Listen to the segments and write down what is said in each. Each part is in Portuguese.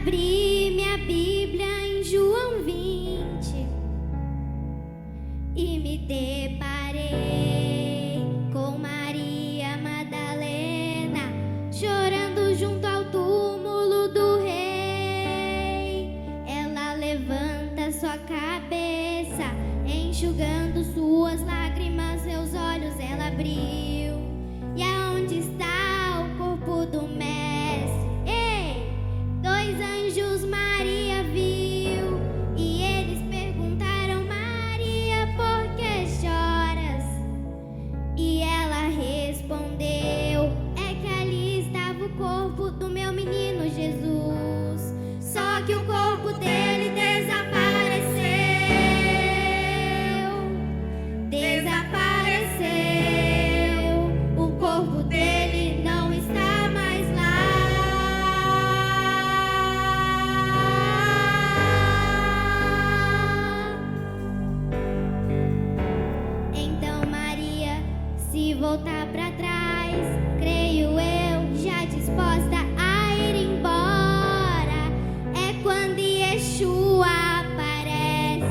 Abri minha Bíblia em João 20 e me deparei com Maria Madalena chorando junto ao túmulo do rei. Ela levanta sua cabeça, enxugando suas lágrimas, seus olhos ela abriu. E aonde está o corpo do mestre? Ei! 2 anjos Maria viu, e eles perguntaram: Maria, por que choras? E ela respondeu: é que ali estava o corpo do meu menino Jesus, só que o corpo dele desapareceu. O corpo dele não está mais lá. Então Maria se voltar para trás, creio eu, já disposta a ir embora, é quando Yeshua aparece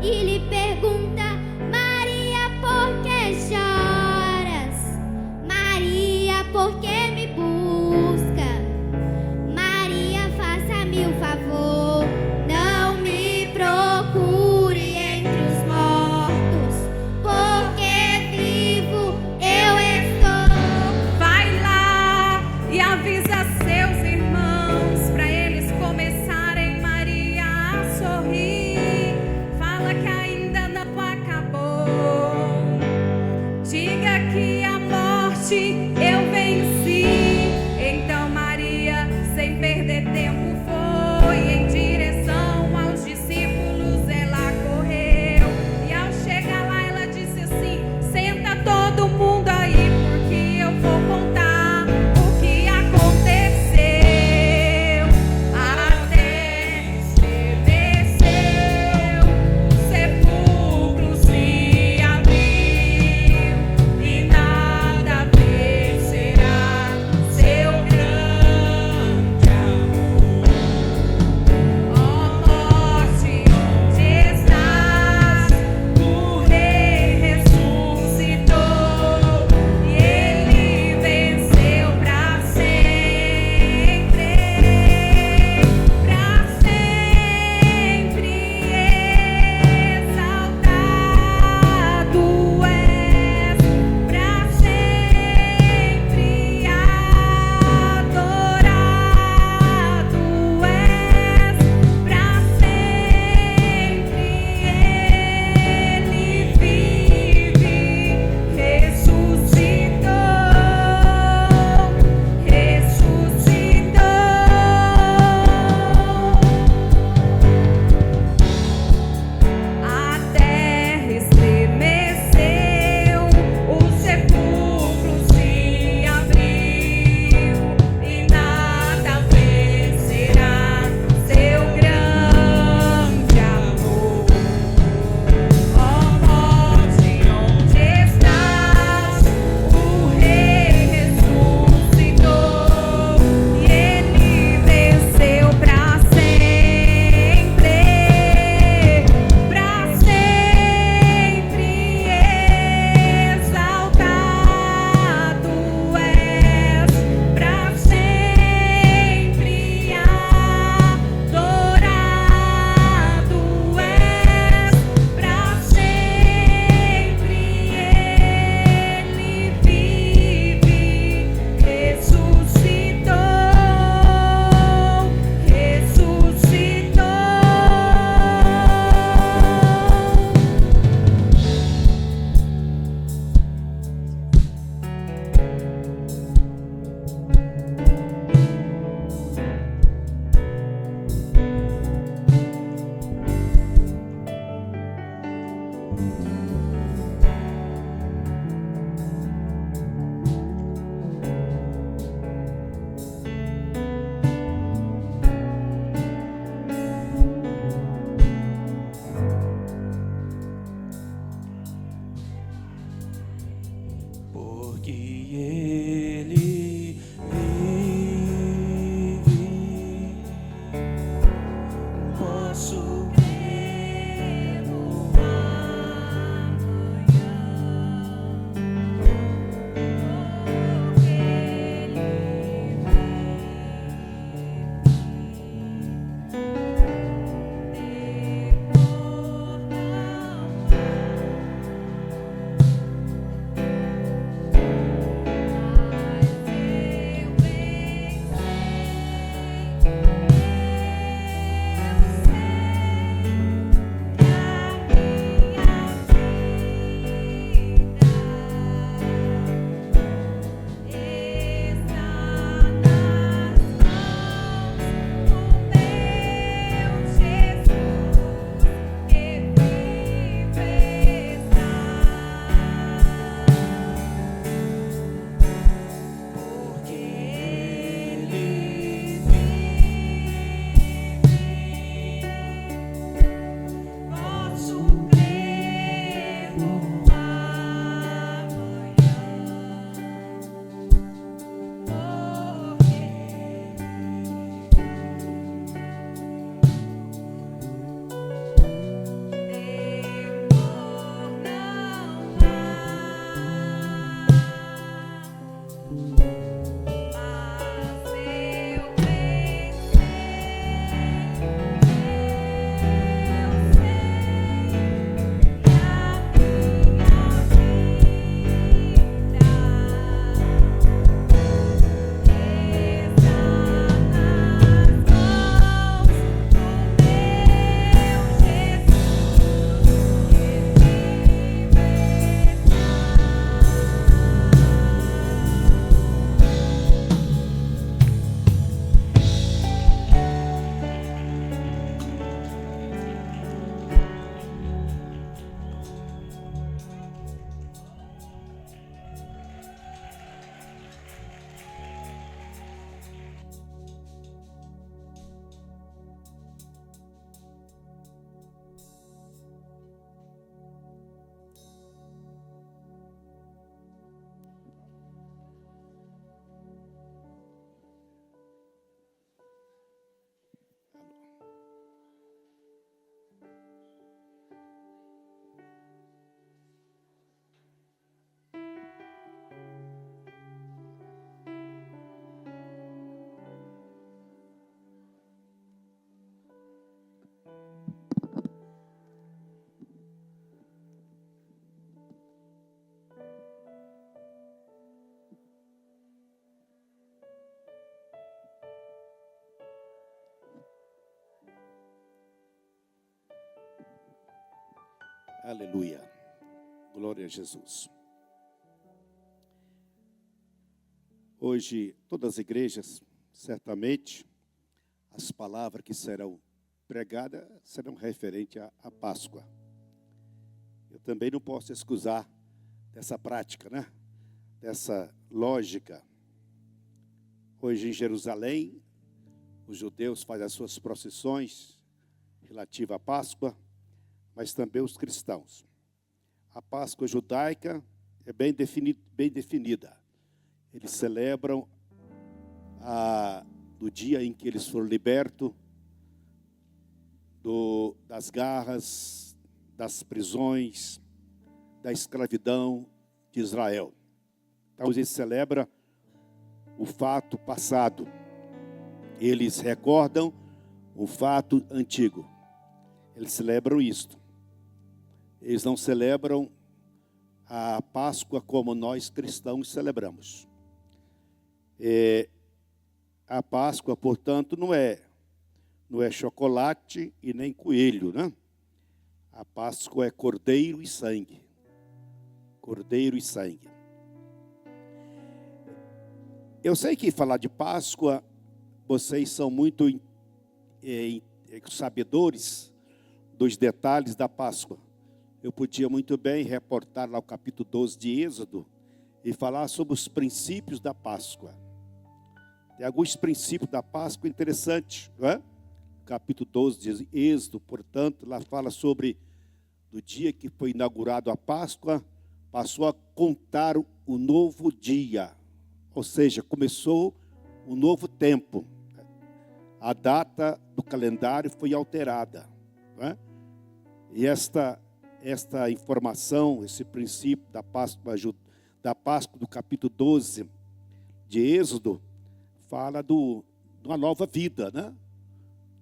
e lhe pergunta: Maria, por que choras? Maria, por que me busca? Maria, faça-me o favor, não me procure entre os mortos, porque vivo eu estou. Vai lá e avisa seus irmãos para eles começarem, Maria, a sorrir. Fala que ainda não acabou. Diga que a morte eu venci. Então Maria, sem perder tempo, foi em direção aos discípulos. Ela correu e ao chegar lá ela disse assim: senta todo mundo aí, porque eu vou contar o que aconteceu. Até estremeceu, o sepulcro se abriu e nada fez Aleluia. Glória a Jesus. Hoje, todas as igrejas, certamente, as palavras que serão pregadas serão referentes à Páscoa. Eu também não posso excusar dessa prática, né? Dessa lógica. Hoje em Jerusalém, os judeus fazem as suas procissões relativas à Páscoa, mas também os cristãos. A Páscoa judaica é bem definida. Eles celebram do dia em que eles foram libertos das garras, das prisões, da escravidão de Israel. Então, eles celebram o fato passado. Eles recordam o fato antigo. Eles celebram isto. Eles não celebram a Páscoa como nós cristãos celebramos. A Páscoa, portanto, não é chocolate e nem coelho, né? A Páscoa é cordeiro e sangue. Cordeiro e sangue. Eu sei que falar de Páscoa, vocês são muito sabedores dos detalhes da Páscoa. Eu podia muito bem reportar lá o capítulo 12 de Êxodo e falar sobre os princípios da Páscoa. Tem alguns princípios da Páscoa interessantes, não é? Capítulo 12 de Êxodo, portanto, lá fala sobre do dia que foi inaugurado a Páscoa, passou a contar o novo dia, ou seja, começou um novo tempo. A data do calendário foi alterada, não é? E esta informação, esse princípio da Páscoa do capítulo 12 de Êxodo, fala de uma nova vida, né?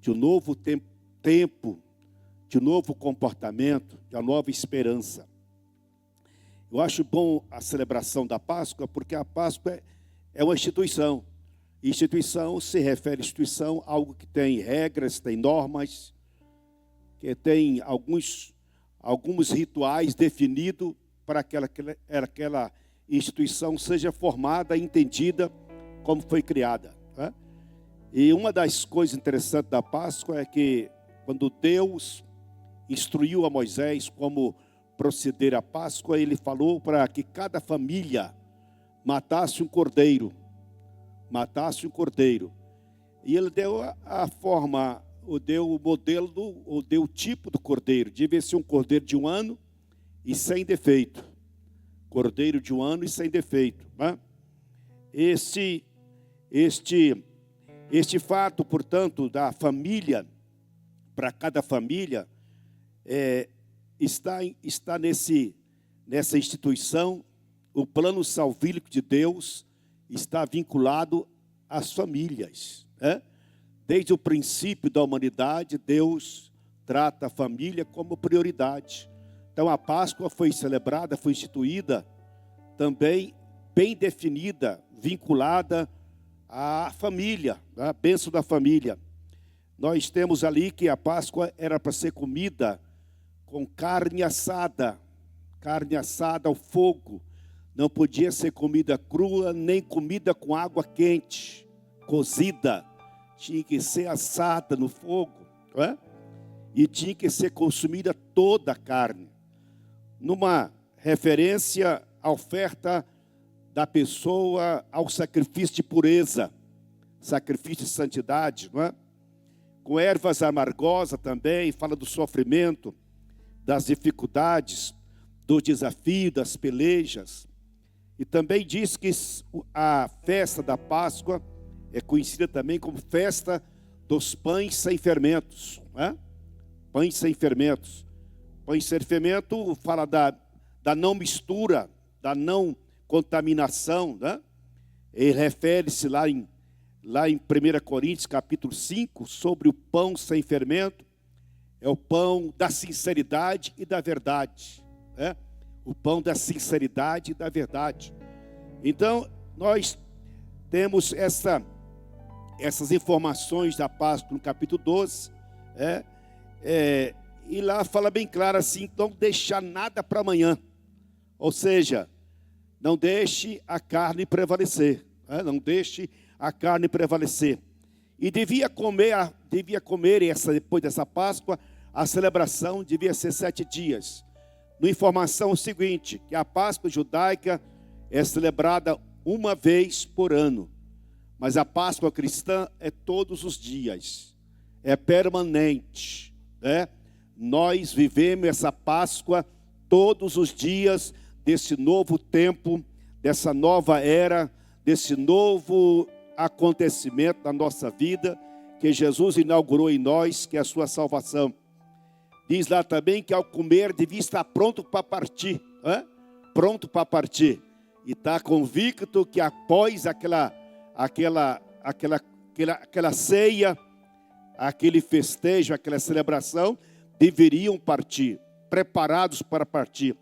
De um novo tempo, de um novo comportamento, de uma nova esperança. Eu acho bom a celebração da Páscoa, porque a Páscoa é uma instituição. Instituição se refere a instituição, algo que tem regras, tem normas, que tem alguns rituais definidos para que aquela instituição seja formada e entendida como foi criada, né? E uma das coisas interessantes da Páscoa é que quando Deus instruiu a Moisés como proceder à Páscoa, ele falou para que cada família matasse um cordeiro. E ele deu a forma, ou deu o modelo, ou deu o tipo do cordeiro. Devia ser um cordeiro de 1 ano e sem defeito. Cordeiro de 1 ano e sem defeito, né? Este fato, portanto, da família, para cada família, está nessa instituição, o plano salvífico de Deus está vinculado às famílias, né? Desde o princípio da humanidade, Deus trata a família como prioridade. Então a Páscoa foi celebrada, foi instituída, também bem definida, vinculada à família, a bênção da família. Nós temos ali que a Páscoa era para ser comida com carne assada ao fogo. Não podia ser comida crua, nem comida com água quente, cozida. Tinha que ser assada no fogo, não é? E tinha que ser consumida toda a carne. Numa referência à oferta da pessoa ao sacrifício de pureza, sacrifício de santidade, não é? Com ervas amargosas também, fala do sofrimento, das dificuldades, do desafio, das pelejas. E também diz que a festa da Páscoa é conhecida também como festa dos pães sem fermentos, né? Pães sem fermentos. Pães sem fermento fala da não mistura, da não contaminação, né? E refere-se lá em 1 Coríntios capítulo 5, sobre o pão sem fermento. É o pão da sinceridade e da verdade, né? O pão da sinceridade e da verdade. Então, nós temos essas informações da Páscoa no capítulo 12, e lá fala bem claro assim, não deixar nada para amanhã. Ou seja, não deixe a carne prevalecer, né? Não deixe a carne prevalecer. E devia comer depois dessa Páscoa, a celebração devia ser 7 dias. No informação o seguinte, que a Páscoa judaica é celebrada uma vez por ano, mas a Páscoa cristã é todos os dias, é permanente, né? Nós vivemos essa Páscoa todos os dias desse novo tempo, dessa nova era, desse novo acontecimento da nossa vida, que Jesus inaugurou em nós, que é a sua salvação. Diz lá também que ao comer devia estar pronto para partir, né? Pronto para partir. E está convicto que após aquela ceia, aquele festejo, aquela celebração, deveriam partir, preparados para partir.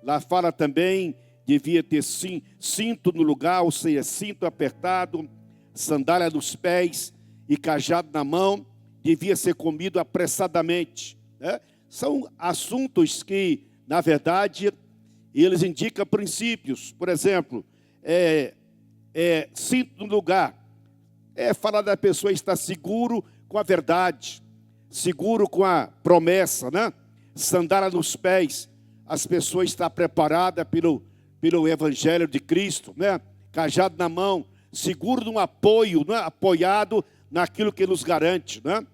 Lá fala também, devia ter cinto no lugar, ou seja, cinto apertado, sandália nos pés e cajado na mão, devia ser comido apressadamente, né? São assuntos que, na verdade, eles indicam princípios. Por exemplo, cinto no lugar, falar da pessoa estar seguro com a verdade, seguro com a promessa, né? Sandália nos pés, as pessoas estão preparadas pelo Evangelho de Cristo, né? Cajado na mão, seguro de um apoio, né? Apoiado naquilo que nos garante, né?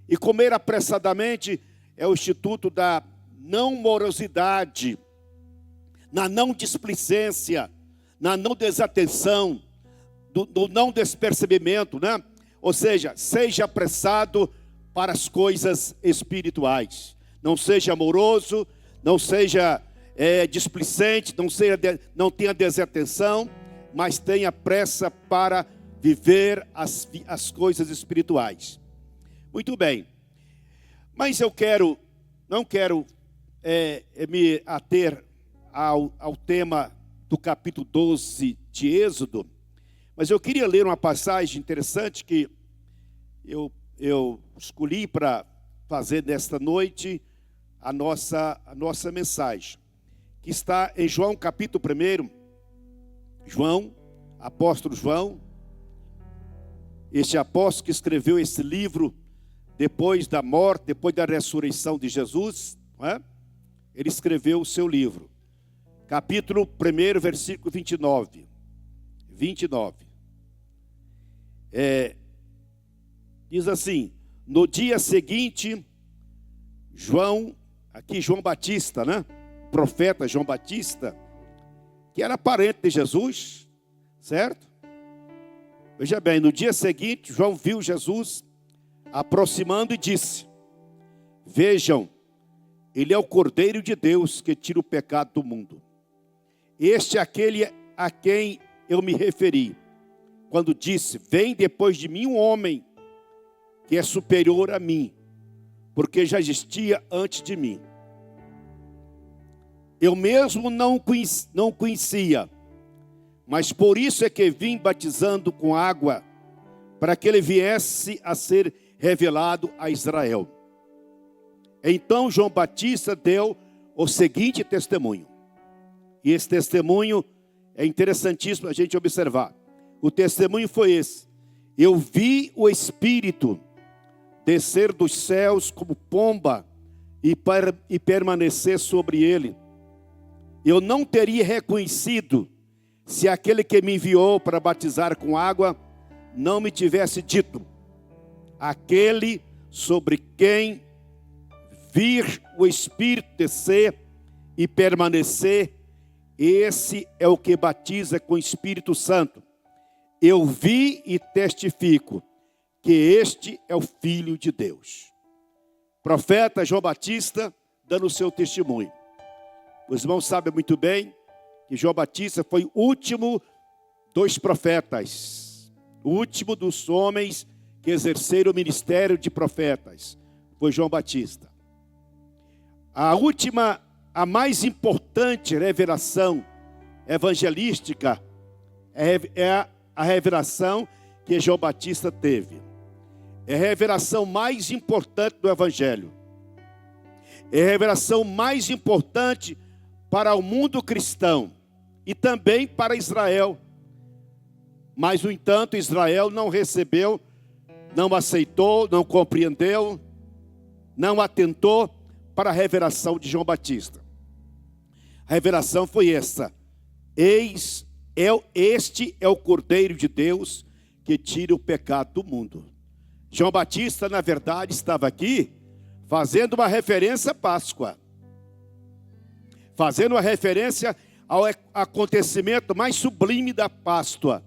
E comer apressadamente é o instituto da não morosidade, na não displicência, na não desatenção, do não despercebimento, né? Ou seja, seja apressado para as coisas espirituais. Não seja amoroso, não seja displicente, não tenha desatenção, mas tenha pressa para viver as coisas espirituais. Muito bem. Mas eu não quero me ater ao tema do capítulo 12 de Êxodo, mas eu queria ler uma passagem interessante que eu escolhi para fazer nesta noite a nossa mensagem, que está em João capítulo 1, apóstolo João, este apóstolo que escreveu esse livro depois da morte, depois da ressurreição de Jesus, não é? Ele escreveu o seu livro, capítulo 1, versículo 29. Diz assim: no dia seguinte, João Batista, né? Profeta João Batista, que era parente de Jesus, certo? Veja bem, no dia seguinte, João viu Jesus aproximando e disse: vejam, ele é o Cordeiro de Deus que tira o pecado do mundo. Este é aquele a quem eu me referi. quando disse: vem depois de mim um homem que é superior a mim, porque já existia antes de mim. Eu mesmo não conhecia, mas por isso é que vim batizando com água, para que ele viesse a ser revelado a Israel. Então João Batista deu o seguinte testemunho. E esse testemunho é interessantíssimo a gente observar. O testemunho foi esse: eu vi o Espírito descer dos céus como pomba e permanecer sobre ele. Eu não teria reconhecido se aquele que me enviou para batizar com água não me tivesse dito: aquele sobre quem vir o Espírito descer e permanecer, esse é o que batiza com o Espírito Santo. Eu vi e testifico que este é o Filho de Deus. Profeta João Batista dando o seu testemunho. Os irmãos sabem muito bem que João Batista foi o último dos profetas, o último dos homens que exerceram o ministério de profetas, foi João Batista. A mais importante revelação evangelística é a revelação que João Batista teve. É a revelação mais importante do Evangelho. É a revelação mais importante para o mundo cristão e também para Israel. Mas, no entanto, Israel não recebeu, não aceitou, não compreendeu, não atentou para a revelação de João Batista. A revelação foi essa: este é o Cordeiro de Deus que tira o pecado do mundo. João Batista, na verdade, estava aqui fazendo uma referência à Páscoa, fazendo uma referência ao acontecimento mais sublime da Páscoa,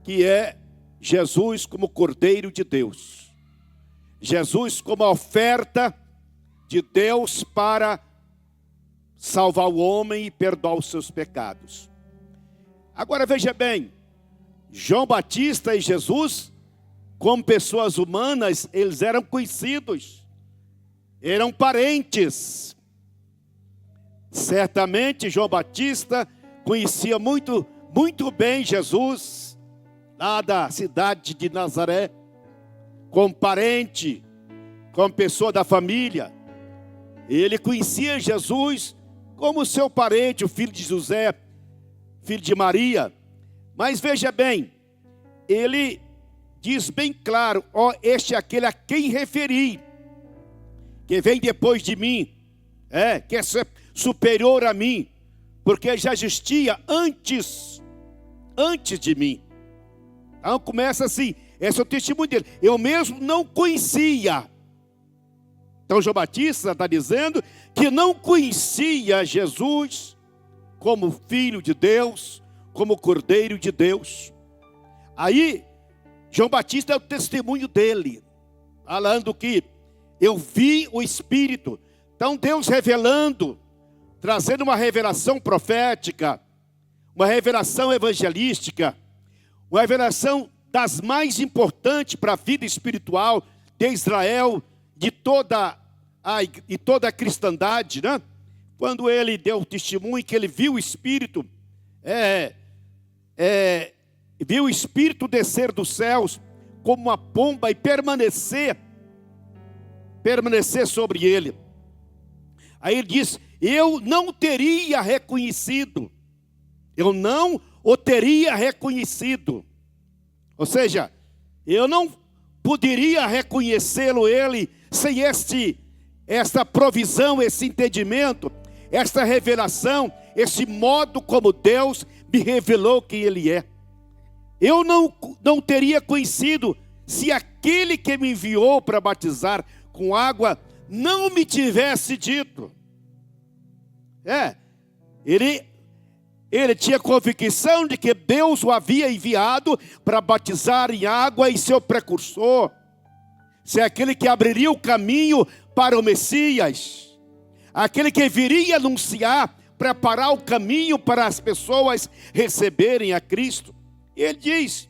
que é Jesus como Cordeiro de Deus. Jesus como a oferta de Deus para salvar o homem e perdoar os seus pecados. Agora veja bem, João Batista e Jesus, como pessoas humanas, eles eram conhecidos, eram parentes. Certamente João Batista conhecia muito bem Jesus, lá da cidade de Nazaré, como parente, como pessoa da família. Ele conhecia Jesus como seu parente, o filho de José, filho de Maria. Mas veja bem, ele diz bem claro: este é aquele a quem referi, que vem depois de mim, que é superior a mim, porque já existia antes de mim. Então começa assim, esse é o testemunho dele: eu mesmo não conhecia. Então João Batista está dizendo que não conhecia Jesus como Filho de Deus, como Cordeiro de Deus. Aí João Batista é o testemunho dele, falando que eu vi o Espírito. Então Deus revelando, trazendo uma revelação profética, uma revelação evangelística, uma revelação das mais importantes para a vida espiritual de Israel, de toda a cristandade, né? Quando ele deu testemunho que ele viu o Espírito, viu o Espírito descer dos céus como uma pomba e permanecer sobre ele. Aí ele diz: eu não teria reconhecido, eu não o teria reconhecido. Ou seja, eu não poderia reconhecê-lo ele sem esta provisão, esse entendimento, esta revelação, esse modo como Deus me revelou quem ele é. Eu não teria conhecido se aquele que me enviou para batizar com água não me tivesse dito. Ele tinha convicção de que Deus o havia enviado para batizar em água e seu precursor, ser aquele que abriria o caminho para o Messias, aquele que viria anunciar, preparar o caminho para as pessoas receberem a Cristo. E ele diz: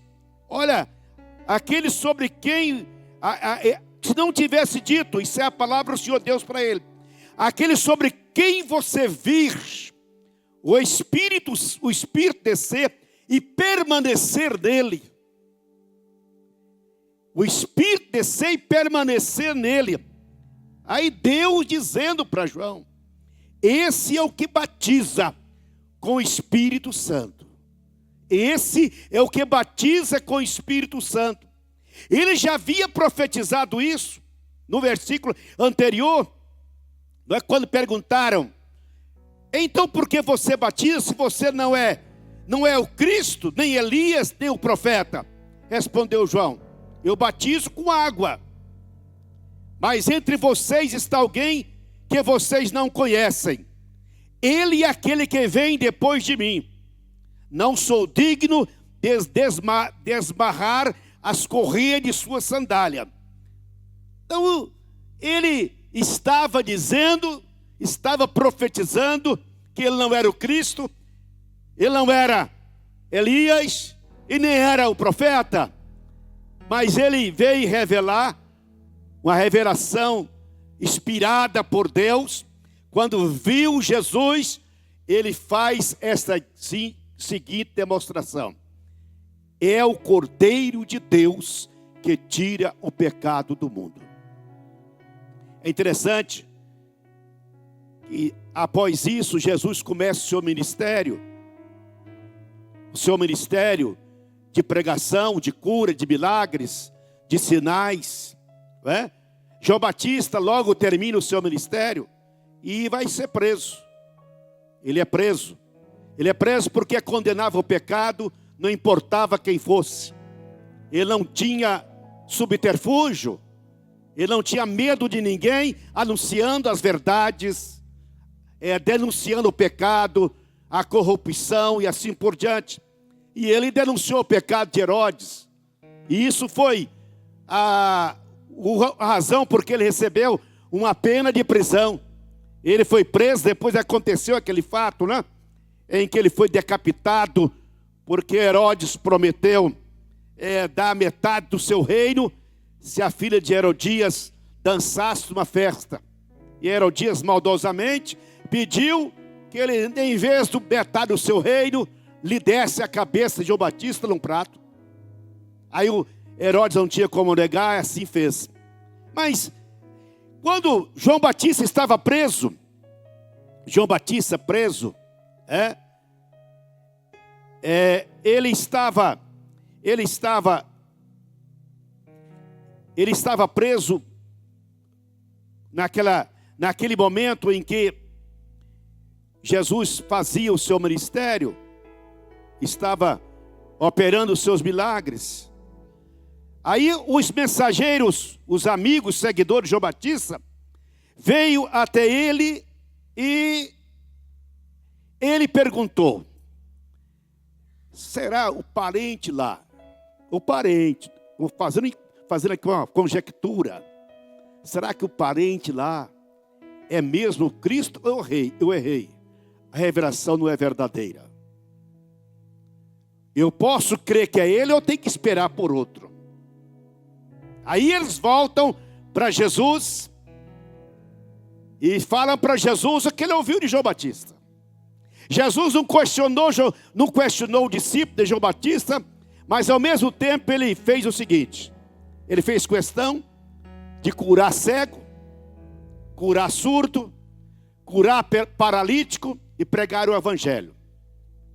olha, aquele sobre quem, se não tivesse dito, isso é a palavra do Senhor Deus para ele, aquele sobre quem você vir o Espírito descer e permanecer nele. O Espírito descer e permanecer nele. Aí Deus dizendo para João: esse é o que batiza com o Espírito Santo. Esse é o que batiza com o Espírito Santo. Ele já havia profetizado isso no versículo anterior, não é? Quando perguntaram: então por que você batiza se você não é o Cristo, nem Elias, nem o profeta? Respondeu João: eu batizo com água, mas entre vocês está alguém que vocês não conhecem. Ele é aquele que vem depois de mim. Não sou digno de desbarrar as correias de sua sandália. Então, ele estava dizendo, estava profetizando que ele não era o Cristo, ele não era Elias e nem era o profeta, mas ele veio revelar uma revelação inspirada por Deus. Quando viu Jesus, ele faz essa seguinte demonstração: é o Cordeiro de Deus que tira o pecado do mundo. É interessante que após isso Jesus começa o seu ministério de pregação, de cura, de milagres, de sinais, não é? João Batista logo termina o seu ministério e vai ser preso. Ele é preso. Ele é preso porque condenava o pecado, não importava quem fosse. Ele não tinha subterfúgio, ele não tinha medo de ninguém, anunciando as verdades, denunciando o pecado, a corrupção e assim por diante. E ele denunciou o pecado de Herodes. E isso foi a razão porque ele recebeu uma pena de prisão. Ele foi preso, depois aconteceu aquele fato, né? Em que ele foi decapitado, porque Herodes prometeu dar metade do seu reino se a filha de Herodias dançasse numa festa. E Herodias maldosamente pediu que ele, em vez de metade do seu reino, lhe desse a cabeça de João Batista num prato. Aí o Herodes não tinha como negar, assim fez. Mas quando João Batista estava preso, ele estava preso naquele momento em que Jesus fazia o seu ministério, estava operando os seus milagres. Aí os mensageiros, os amigos, seguidores de João Batista, veio até ele e ele perguntou: será o parente lá? O parente, fazendo aqui uma conjectura. Será que o parente lá é mesmo Cristo? Eu errei. A revelação não é verdadeira. Eu posso crer que é ele ou tenho que esperar por outro? Aí eles voltam para Jesus e falam para Jesus o que ele ouviu de João Batista. Jesus não questionou o discípulo de João Batista, mas ao mesmo tempo ele fez o seguinte: ele fez questão de curar cego, curar surdo, curar paralítico e pregar o evangelho.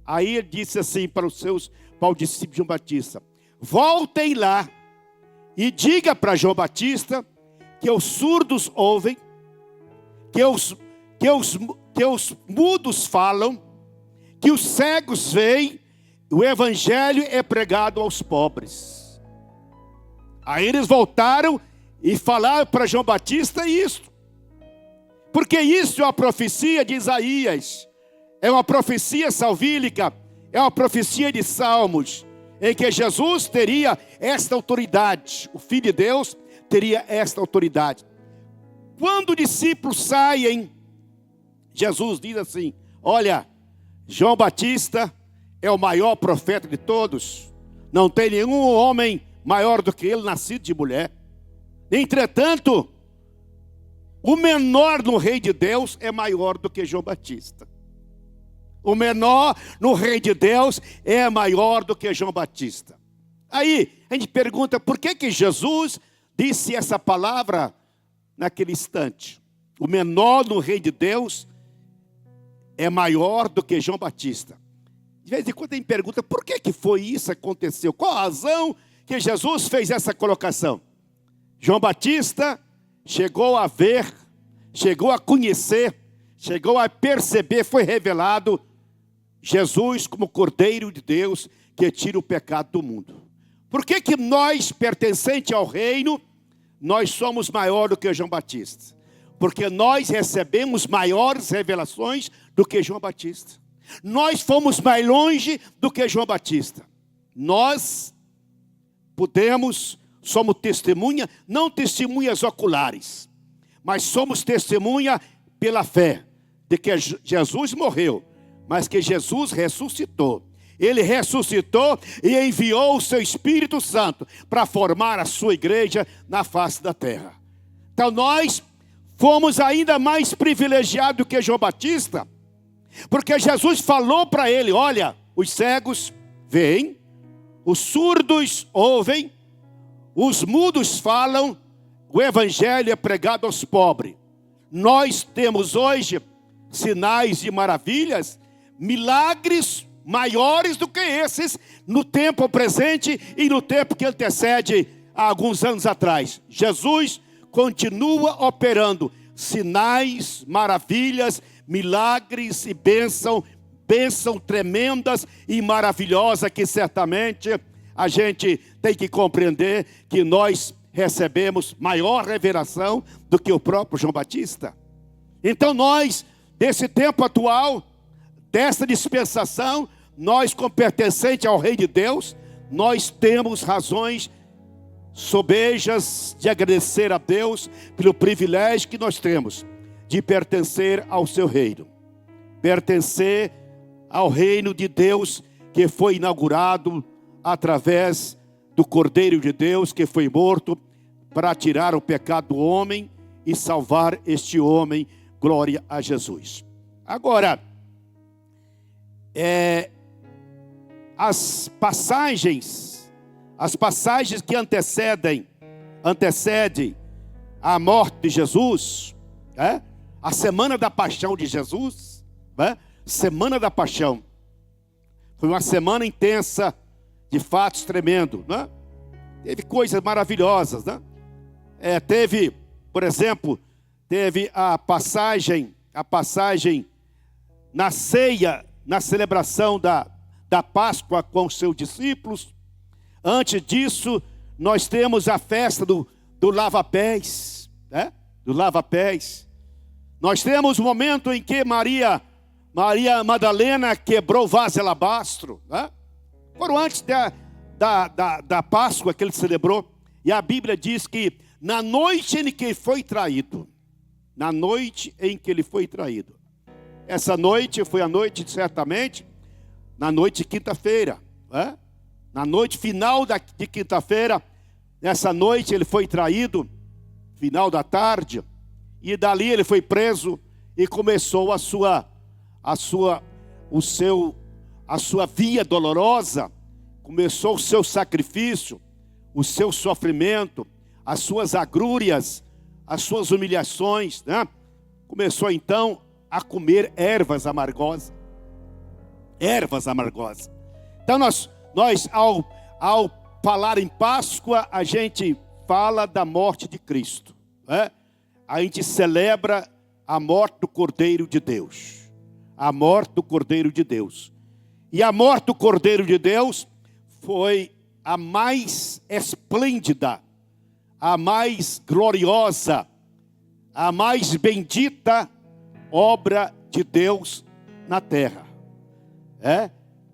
Aí ele disse assim para o discípulo de João Batista: voltem lá e diga para João Batista que os surdos ouvem, que os mudos falam, que os cegos veem, o evangelho é pregado aos pobres. Aí eles voltaram e falaram para João Batista isso, porque isso é uma profecia de Isaías, é uma profecia salvífica, é uma profecia de Salmos, em que Jesus teria esta autoridade, o Filho de Deus teria esta autoridade. Quando os discípulos saem, Jesus diz assim: olha, João Batista é o maior profeta de todos, Não tem nenhum homem maior do que ele, nascido de mulher. Entretanto, o menor no reino de Deus é maior do que João Batista. O menor no reino de Deus é maior do que João Batista. Aí, a gente pergunta, por que Jesus disse essa palavra naquele instante? O menor no reino de Deus é maior do que João Batista. De vez em quando a gente pergunta, por que foi isso que aconteceu? Qual a razão que Jesus fez essa colocação? João Batista chegou a ver, chegou a conhecer, chegou a perceber, foi revelado Jesus como Cordeiro de Deus que tira o pecado do mundo. Por que nós, pertencentes ao reino, nós somos maior do que João Batista? Porque nós recebemos maiores revelações do que João Batista. Nós fomos mais longe do que João Batista. Nós somos testemunha, não testemunhas oculares, mas somos testemunha pela fé de que Jesus morreu, mas que Jesus ressuscitou. Ele ressuscitou e enviou o seu Espírito Santo para formar a sua igreja na face da terra. Então nós fomos ainda mais privilegiados do que João Batista, porque Jesus falou para ele, olha, os cegos veem, os surdos ouvem, os mudos falam, o evangelho é pregado aos pobres. Nós temos hoje sinais e maravilhas, milagres maiores do que esses no tempo presente e no tempo que antecede há alguns anos atrás. Jesus continua operando sinais, maravilhas, milagres e bênção tremendas e maravilhosas que certamente a gente tem que compreender que nós recebemos maior revelação do que o próprio João Batista. Então nós, desse tempo atual, dessa dispensação, nós como pertencentes ao reino de Deus, nós temos razões sobejas de agradecer a Deus pelo privilégio que nós temos de pertencer ao seu reino. Pertencer ao reino de Deus que foi inaugurado através do Cordeiro de Deus que foi morto para tirar o pecado do homem e salvar este homem. Glória a Jesus. Agora, as passagens que antecedem a morte de Jesus, a semana da paixão de Jesus, semana da paixão, foi uma semana intensa de fatos tremendos, Teve coisas maravilhosas, Teve, por exemplo, teve a passagem na ceia, na celebração da Páscoa com os seus discípulos. Antes disso, nós temos a festa do lava-pés, do lava-pés. Nós temos o momento em que Maria Madalena quebrou o vaso de alabastro, Foram antes da Páscoa que ele celebrou. E a Bíblia diz que na noite em que foi traído, essa noite foi a noite, certamente, na noite de quinta-feira, na noite final de quinta-feira, nessa noite ele foi traído, final da tarde, e dali ele foi preso e começou a sua via dolorosa, começou o seu sacrifício, o seu sofrimento, as suas agrúrias, as suas humilhações, Começou então a comer ervas amargosas. Então nós ao falar em Páscoa, a gente fala da morte de Cristo, A gente celebra a morte do Cordeiro de Deus. A morte do Cordeiro de Deus. E a morte do Cordeiro de Deus foi a mais esplêndida, a mais gloriosa, a mais bendita obra de Deus na terra.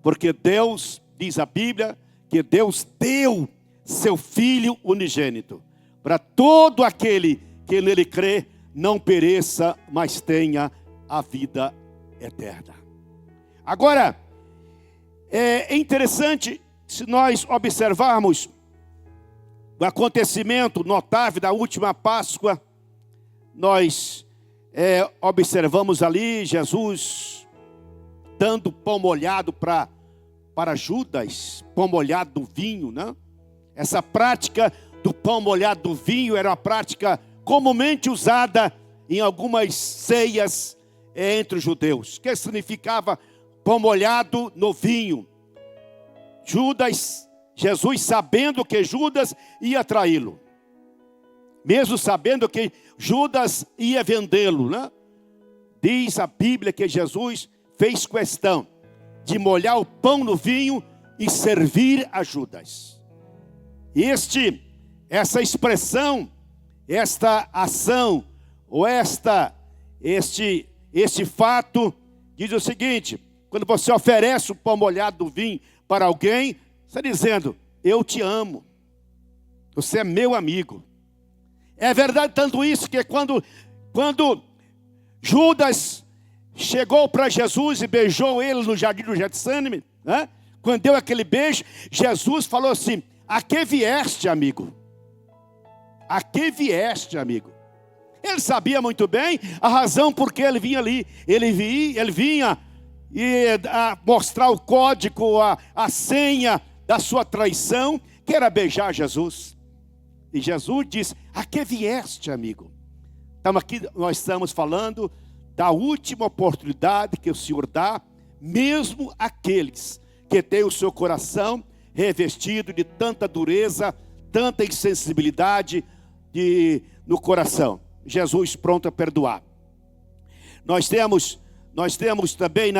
Porque Deus, diz a Bíblia, que Deus deu seu Filho unigênito, para todo aquele que nele crê, não pereça, mas tenha a vida eterna. Agora, é interessante Se nós observarmos o acontecimento notável da última Páscoa, nós observamos ali Jesus dando pão molhado para Judas, pão molhado do vinho, né? Essa prática do pão molhado do vinho era uma prática comumente usada em algumas ceias entre os judeus, que significava pão molhado no vinho. Jesus sabendo que Judas ia traí-lo, mesmo sabendo que Judas ia vendê-lo, né? Diz a Bíblia que Jesus fez questão de molhar o pão no vinho e servir a Judas. Essa expressão, esta ação, ou este fato, diz o seguinte: quando você oferece o pão molhado do vinho para alguém, você está dizendo, eu te amo, você é meu amigo. É verdade tanto isso que quando Judas chegou para Jesus e beijou ele no jardim do Getsêmani, né? Quando deu aquele beijo, Jesus falou assim: a que vieste, amigo? A que vieste, amigo? Ele sabia muito bem a razão por que ele vinha ali. Ele vinha mostrar o código, a senha da sua traição, que era beijar Jesus. E Jesus disse: a que vieste, amigo? Nós estamos falando da última oportunidade que o Senhor dá, mesmo àqueles que têm o seu coração revestido de tanta dureza, tanta insensibilidade no coração. Jesus pronto a perdoar. Nós temos também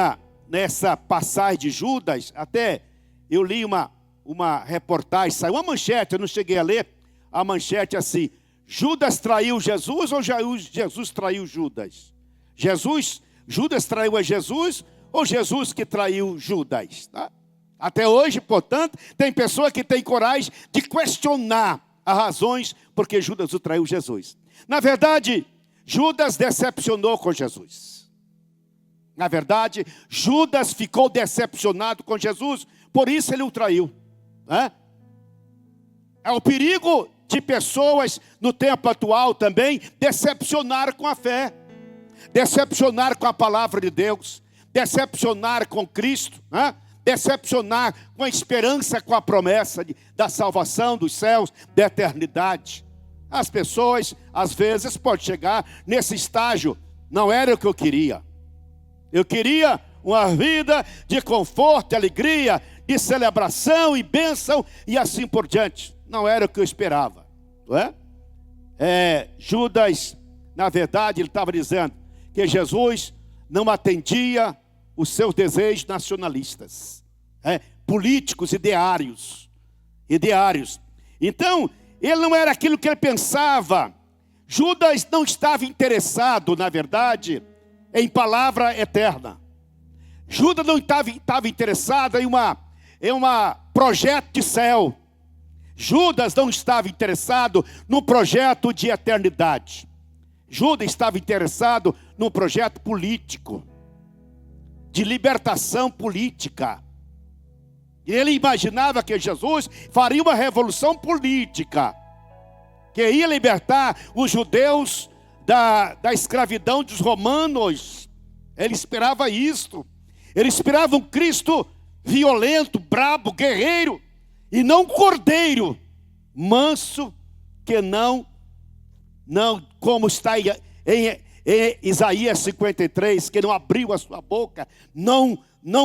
nessa passagem de Judas, até eu li uma reportagem, saiu uma manchete, eu não cheguei a ler, a manchete assim: Judas traiu Jesus ou Jesus traiu Judas? Judas traiu a Jesus ou Jesus que traiu Judas? Tá? Até hoje, portanto, tem pessoa que tem coragem de questionar as razões porque Judas o traiu Jesus. Na verdade, Judas decepcionou com Jesus. Na verdade, Judas ficou decepcionado com Jesus, por isso ele o traiu. É o perigo de pessoas no tempo atual também decepcionar com a fé, decepcionar com a palavra de Deus, decepcionar com Cristo, decepcionar com a esperança, com a promessa da salvação dos céus, da eternidade. As pessoas, às vezes, podem chegar nesse estágio: não era o que eu queria. Eu queria uma vida de conforto, alegria, de celebração e bênção e assim por diante. Não era o que eu esperava, não é? Judas, na verdade, ele estava dizendo que Jesus não atendia os seus desejos nacionalistas, políticos, ideários. Então, ele não era aquilo que ele pensava. Judas não estava interessado, na verdade, em palavra eterna. Judas não estava interessado em um projeto de céu. Judas não estava interessado num projeto de eternidade. Judas estava interessado num projeto político, de libertação política. Ele imaginava que Jesus faria uma revolução política, que ia libertar os judeus da escravidão dos romanos. Ele esperava isto. Ele esperava um Cristo violento, brabo, guerreiro, e não cordeiro, manso, que não como está em Isaías 53, que não abriu a sua boca, não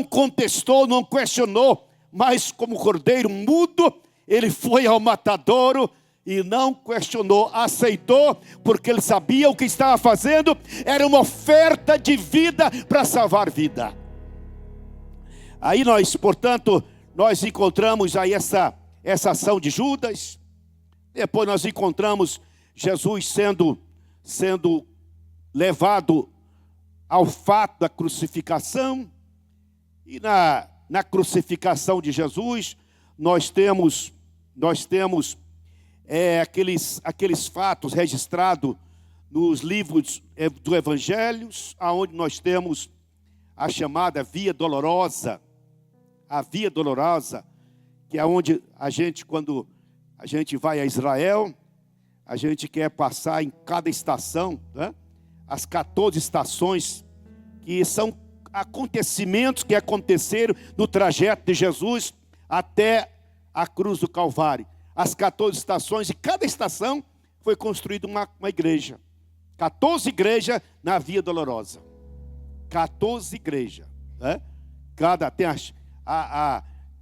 contestou, não questionou, mas como cordeiro mudo, ele foi ao matadouro e não questionou, aceitou, porque ele sabia o que estava fazendo, era uma oferta de vida para salvar vida. Aí nós encontramos aí essa ação de Judas. Depois nós encontramos Jesus sendo levado ao fato da crucificação. E na crucificação de Jesus, nós temos aqueles fatos registrados nos livros do Evangelhos, aonde nós temos a chamada Via Dolorosa. A Via Dolorosa, que é onde a gente, quando a gente vai a Israel, a gente quer passar em cada estação, né? As 14 estações, que são acontecimentos que aconteceram no trajeto de Jesus até a cruz do Calvário. As 14 estações, e cada estação foi construída uma igreja. 14 igrejas na Via Dolorosa. 14 igrejas. Né?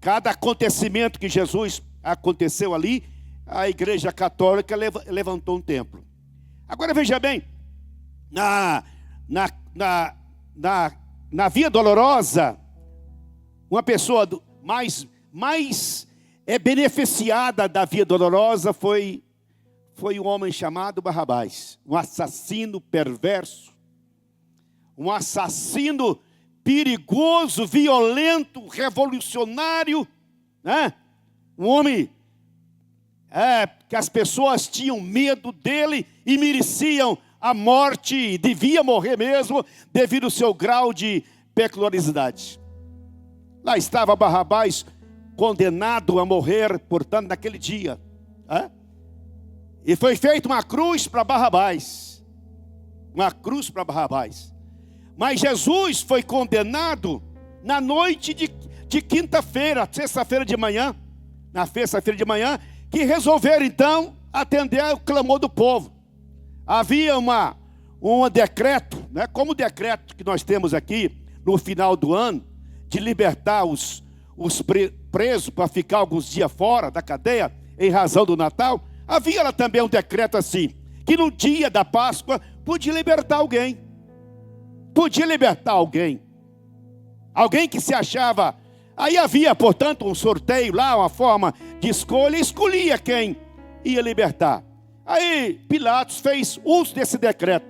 Cada acontecimento que Jesus aconteceu ali, a igreja católica levantou um templo. Agora veja bem, na Via Dolorosa, uma pessoa mais beneficiada da Via Dolorosa foi um homem chamado Barrabás, um assassino perverso, um assassino perigoso, violento, revolucionário, né? Um homem que as pessoas tinham medo dele e mereciam a morte, devia morrer mesmo, devido ao seu grau de peculiaridade. Lá estava Barrabás, condenado a morrer, portanto, naquele dia. E foi feita uma cruz para Barrabás. Uma cruz para Barrabás. Mas Jesus foi condenado na noite de quinta-feira, sexta-feira de manhã. Na sexta-feira de manhã, que resolveram então atender ao clamor do povo. Havia um decreto, né, como o decreto que nós temos aqui no final do ano, de libertar os presos para ficar alguns dias fora da cadeia, em razão do Natal. Havia lá também um decreto assim, que no dia da Páscoa podia libertar alguém. Podia libertar alguém. Alguém que se achava... Aí havia, portanto, um sorteio lá, uma forma de escolha, e escolhia quem ia libertar. Aí Pilatos fez uso desse decreto.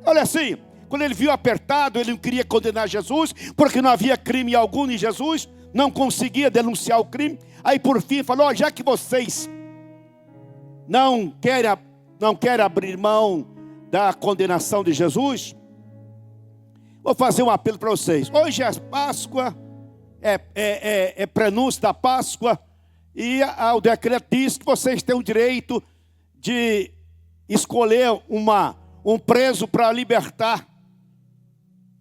Olha assim, quando ele viu apertado, ele não queria condenar Jesus, porque não havia crime algum em Jesus, não conseguia denunciar o crime. Aí por fim falou, já que vocês não querem abrir mão da condenação de Jesus, vou fazer um apelo para vocês. Hoje é Páscoa, é prenúncio da Páscoa, e o decreto diz que vocês têm o direito de escolher um preso para libertar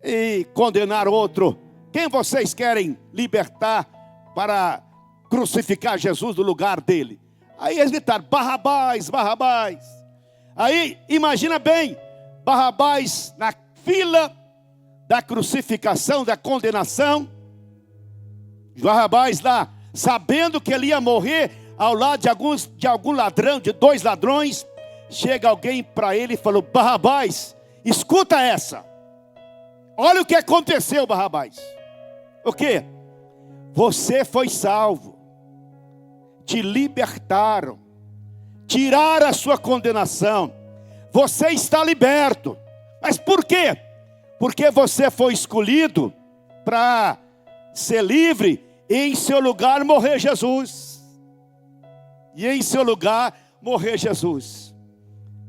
e condenar outro. Quem vocês querem libertar para crucificar Jesus no lugar dele? Aí eles gritaram, Barrabás, Barrabás. Aí, imagina bem, Barrabás na fila da crucificação, da condenação. Barrabás lá, sabendo que ele ia morrer ao lado de algum ladrão, de 2 ladrões. Chega alguém para ele e falou, Barrabás, escuta essa. Olha o que aconteceu, Barrabás. O quê? Você foi salvo. Te libertaram. Tiraram a sua condenação. Você está liberto. Mas por quê? Porque você foi escolhido para ser livre e em seu lugar morrer Jesus. E em seu lugar morrer Jesus.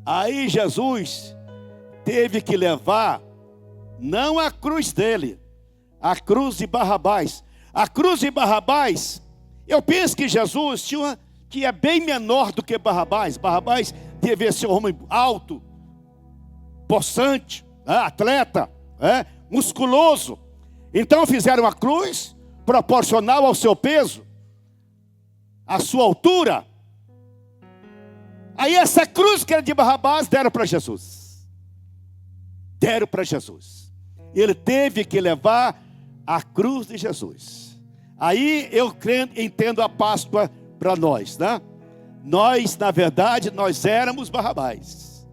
Aí Jesus teve que levar, não a cruz dele, a cruz de Barrabás. A cruz de Barrabás, eu penso que Jesus que é bem menor do que Barrabás. Barrabás devia ser um homem alto, possante, atleta, musculoso. Então fizeram a cruz proporcional ao seu peso, à sua altura. Aí essa cruz que era de Barrabás deram para Jesus. Deram para Jesus. Ele teve que levar a cruz de Jesus. Aí eu entendo a Páscoa para nós, né? Nós, na verdade, nós éramos Barrabás.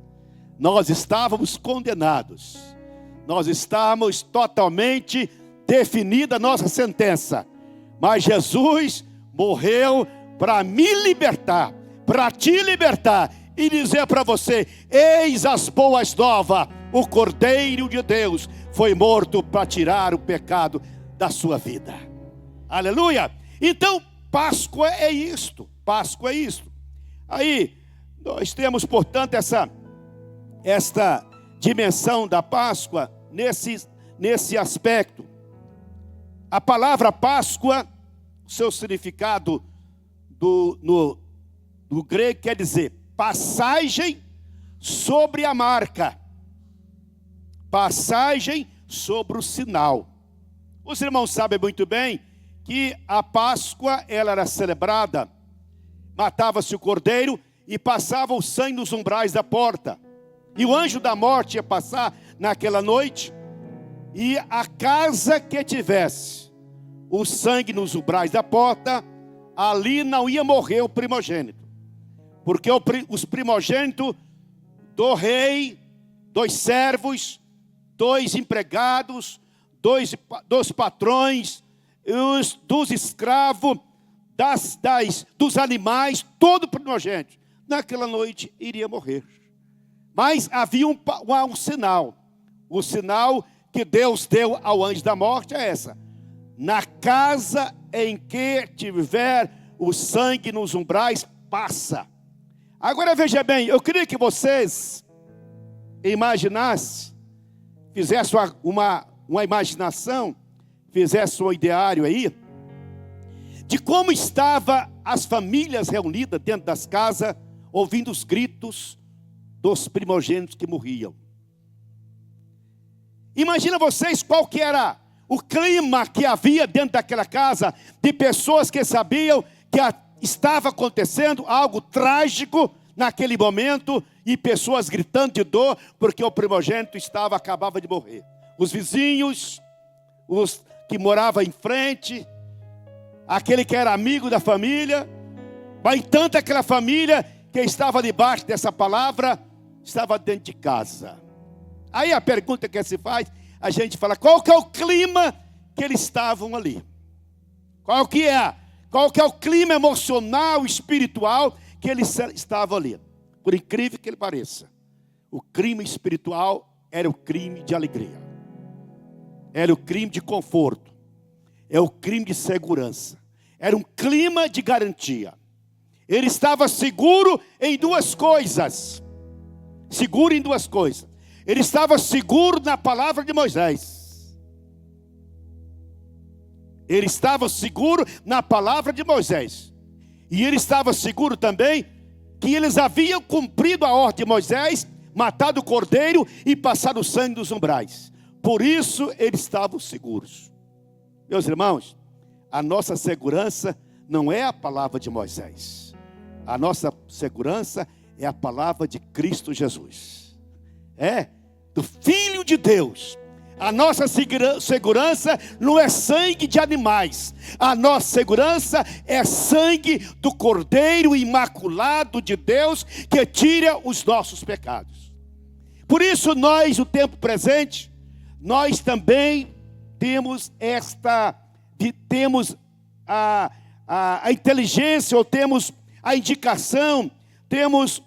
Nós estávamos condenados. Nós estávamos totalmente definida a nossa sentença. Mas Jesus morreu para me libertar, para te libertar e dizer para você, eis as boas novas, o Cordeiro de Deus foi morto para tirar o pecado da sua vida. Aleluia! Então, Páscoa é isto. Páscoa é isto. Aí, nós temos, portanto, esta dimensão da Páscoa nesse aspecto. A palavra Páscoa, seu significado do grego quer dizer passagem sobre a marca, passagem sobre o sinal. Os irmãos sabem muito bem que a Páscoa ela era celebrada, matava-se o cordeiro e passava o sangue nos umbrais da porta. E o anjo da morte ia passar naquela noite, e a casa que tivesse o sangue nos umbrais da porta, ali não ia morrer o primogênito. Porque os primogênitos do rei, dos servos, dos empregados, dos patrões, dos escravos, dos animais, todo primogênito, naquela noite iria morrer. Mas havia um sinal. O sinal que Deus deu ao anjo da morte é essa: na casa em que tiver o sangue nos umbrais, passa. Agora veja bem, eu queria que vocês imaginassem, fizessem uma imaginação, fizessem um ideário aí, de como estavam as famílias reunidas dentro das casas, ouvindo os gritos dos primogênitos que morriam. Imagina vocês qual que era o clima que havia dentro daquela casa, de pessoas que sabiam que estava acontecendo algo trágico naquele momento, e pessoas gritando de dor, porque o primogênito acabava de morrer. Os vizinhos, os que moravam em frente, aquele que era amigo da família, mas tanto aquela família que estava debaixo dessa palavra, estava dentro de casa. Aí a pergunta que se faz, a gente fala, qual que é o clima que eles estavam ali? Qual que é o clima emocional, espiritual que eles estavam ali? Por incrível que ele pareça, o crime espiritual era o crime de alegria, era o crime de conforto, é o crime de segurança, era um clima de garantia. Ele estava seguro em duas coisas. Seguro em duas coisas. Ele estava seguro na palavra de Moisés. Ele estava seguro na palavra de Moisés. E ele estava seguro também que eles haviam cumprido a ordem de Moisés, matado o cordeiro e passado o sangue dos umbrais. Por isso eles estavam seguros. Meus irmãos, a nossa segurança não é a palavra de Moisés. A nossa segurança é a palavra de Cristo Jesus. É, do Filho de Deus. A nossa segurança não é sangue de animais. A nossa segurança é sangue do Cordeiro Imaculado de Deus, que tira os nossos pecados. Por isso nós, no tempo presente, nós também temos a inteligência, ou temos a indicação, temos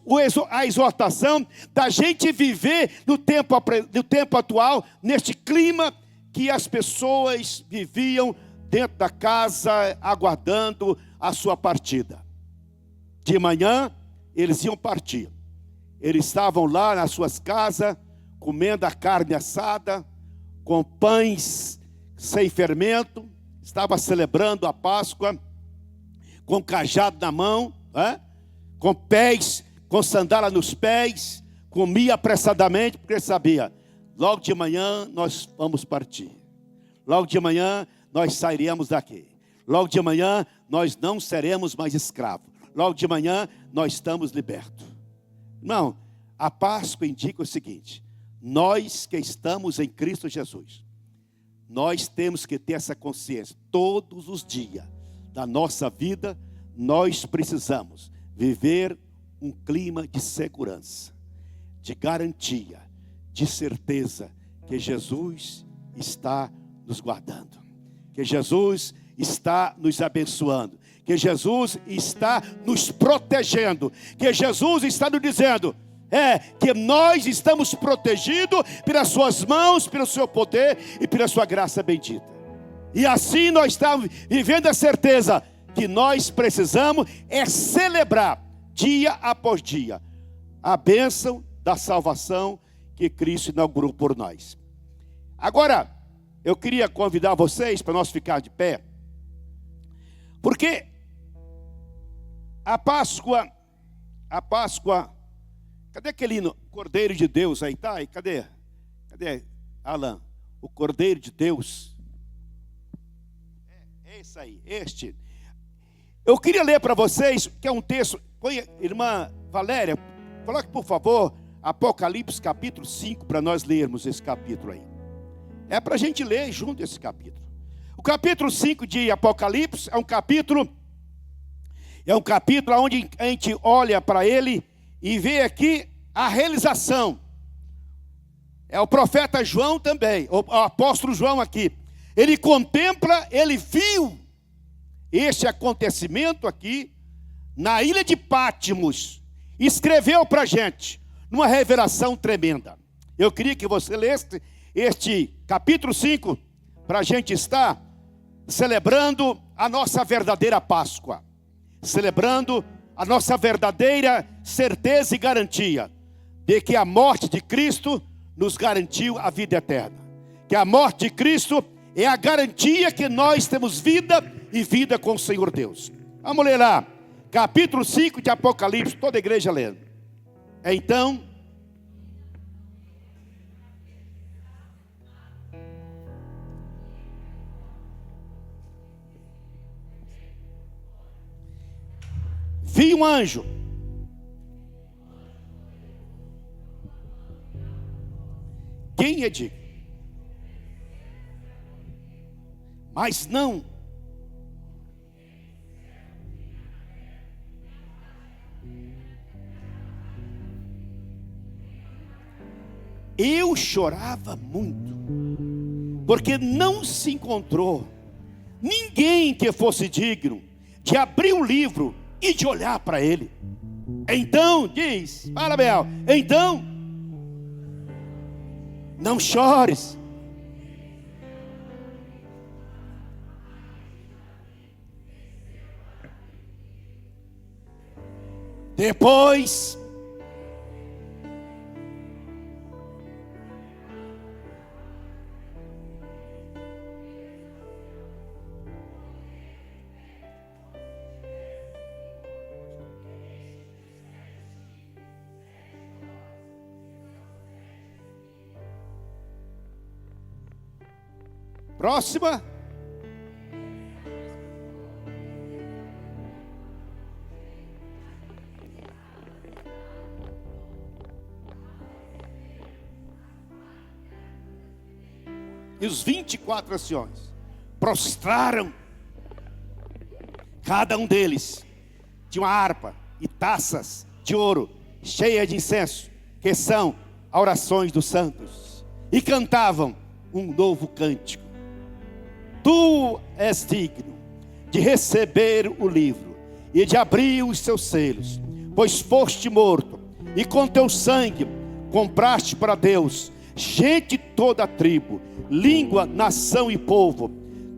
a exortação da gente viver no tempo atual, neste clima que as pessoas viviam dentro da casa, aguardando a sua partida. De manhã, eles iam partir. Eles estavam lá nas suas casas, comendo a carne assada, com pães sem fermento, estava celebrando a Páscoa, com cajado na mão, com pés, com sandália nos pés, comia apressadamente, porque sabia, logo de manhã nós vamos partir. Logo de manhã nós sairemos daqui. Logo de manhã nós não seremos mais escravos. Logo de manhã nós estamos libertos. Não, a Páscoa indica o seguinte: nós que estamos em Cristo Jesus, nós temos que ter essa consciência. Todos os dias da nossa vida, nós precisamos viver um clima de segurança, de garantia, de certeza que Jesus está nos guardando, que Jesus está nos abençoando, que Jesus está nos protegendo, que Jesus está nos dizendo que nós estamos protegidos pelas suas mãos, pelo seu poder e pela sua graça bendita. E assim nós estamos vivendo a certeza que nós precisamos celebrar dia após dia a bênção da salvação que Cristo inaugurou por nós. Agora, eu queria convidar vocês para nós ficar de pé, porque A Páscoa, cadê aquele Cordeiro de Deus aí? Tá aí, cadê, Alan? O Cordeiro de Deus. É esse aí, este. Eu queria ler para vocês, que é um texto. Põe, irmã Valéria, coloque por favor Apocalipse capítulo 5 para nós lermos esse capítulo aí. É para a gente ler junto esse capítulo. O capítulo 5 de Apocalipse é um capítulo onde a gente olha para ele e vê aqui a realização. É o profeta João também, o apóstolo João aqui. Ele contempla, ele viu este acontecimento aqui na ilha de Patmos. Escreveu para a gente, numa revelação tremenda. Eu queria que você lesse este capítulo 5, para a gente estar celebrando a nossa verdadeira Páscoa. Celebrando a nossa verdadeira certeza e garantia de que a morte de Cristo nos garantiu a vida eterna. Que a morte de Cristo é a garantia que nós temos vida e vida com o Senhor Deus. Vamos ler lá, capítulo 5 de Apocalipse, toda a igreja lendo. Então, vi um anjo quem é digno? Mas não eu chorava muito, porque não se encontrou ninguém que fosse digno de abrir o livro e de olhar para ele. Então, diz, fala Bel, então, não chores. Depois, próxima. E os 24 anciões prostraram. Cada um deles tinha uma harpa e taças de ouro cheias de incenso, que são orações dos santos, e cantavam um novo cântico. Tu és digno de receber o livro e de abrir os seus selos, pois foste morto, e com teu sangue compraste para Deus gente de toda a tribo, língua, nação e povo.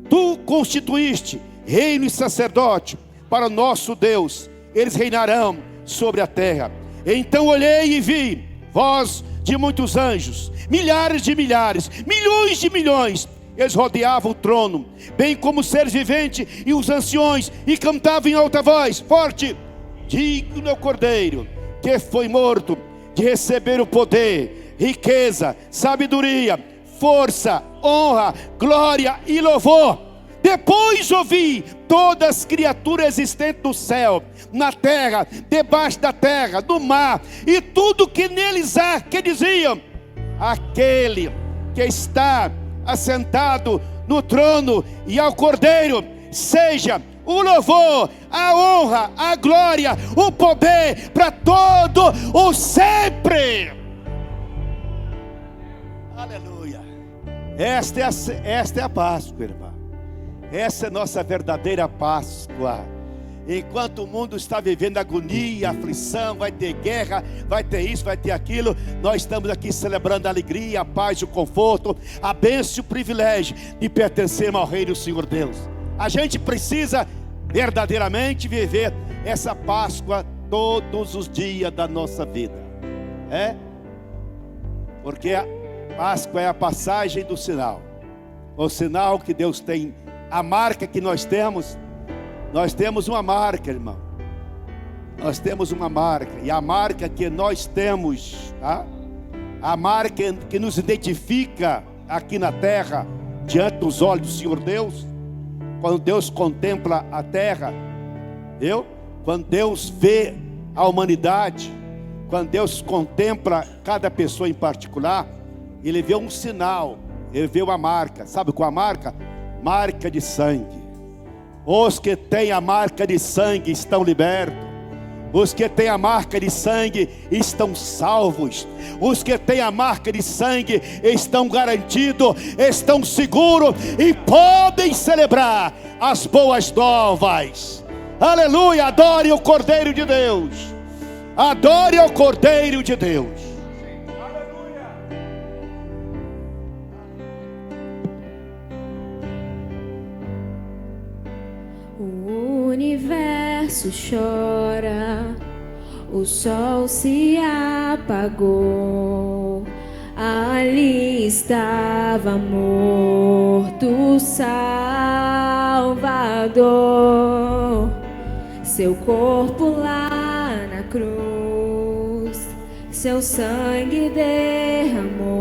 Tu constituíste reino e sacerdote para o nosso Deus. Eles reinarão sobre a terra. Então olhei e vi voz de muitos anjos, milhares de milhares, milhões de milhões. Eles rodeavam o trono, bem como os seres viventes e os anciões, e cantavam em alta voz, forte: digno é o Cordeiro que foi morto de receber o poder, riqueza, sabedoria, força, honra, glória e louvor. Depois ouvi todas as criaturas existentes no céu, na terra, debaixo da terra, no mar, e tudo que neles há, que diziam: aquele que está assentado no trono e ao Cordeiro seja o louvor, a honra, a glória, o poder para todo o sempre. Aleluia. Esta é a Páscoa, irmã. Essa é a nossa verdadeira Páscoa. Enquanto o mundo está vivendo agonia, aflição, vai ter guerra, vai ter isso, vai ter aquilo, nós estamos aqui celebrando a alegria, a paz, o conforto, a bênção e o privilégio de pertencermos ao reino do Senhor Deus. A gente precisa verdadeiramente viver essa Páscoa todos os dias da nossa vida. Porque a Páscoa é a passagem do sinal. O sinal que Deus tem, a marca que nós temos uma marca, irmão. Nós temos uma marca, e a marca que nós temos, tá? A marca que nos identifica aqui na terra, diante dos olhos do Senhor Deus, quando Deus contempla a terra, quando Deus vê a humanidade, quando Deus contempla cada pessoa em particular, Ele vê um sinal, Ele vê uma marca. Sabe qual a marca? Marca de sangue. Os que têm a marca de sangue estão libertos. Os que têm a marca de sangue estão salvos. Os que têm a marca de sangue estão garantidos, estão seguros e podem celebrar as boas novas. Aleluia, adore o Cordeiro de Deus. Adore o Cordeiro de Deus. O universo chora, o sol se apagou. Ali estava morto o Salvador. Seu corpo lá na cruz, seu sangue derramou.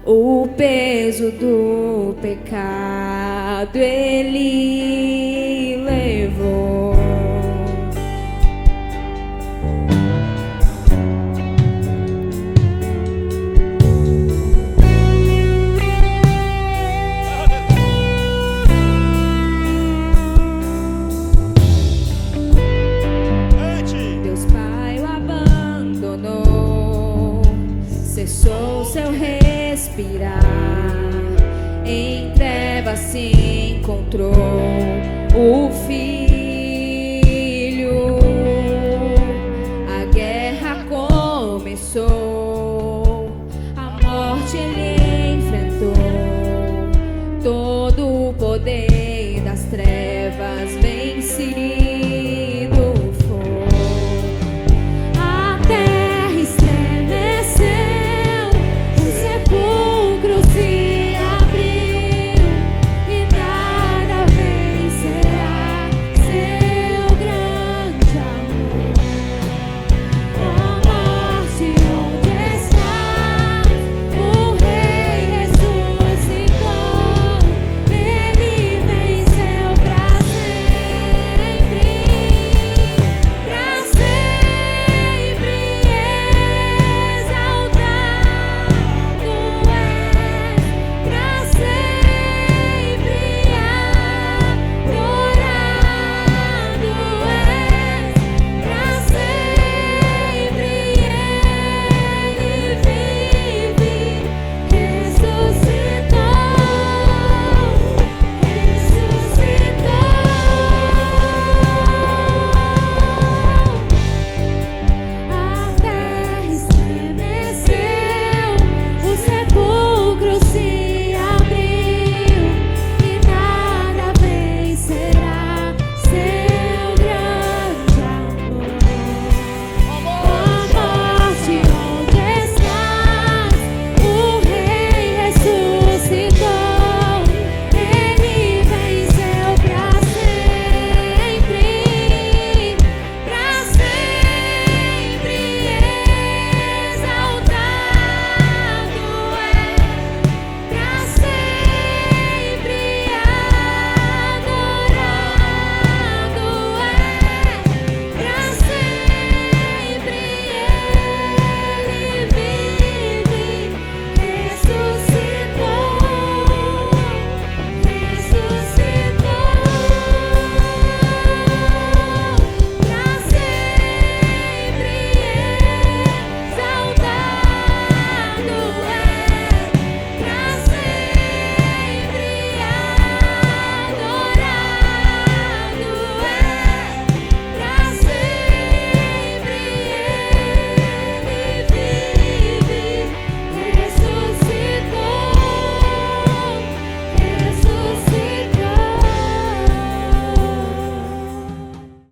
O peso do pecado Ele levou. Deus Pai o abandonou, cessou seu respirar. Em trevas se encontrou o Filho.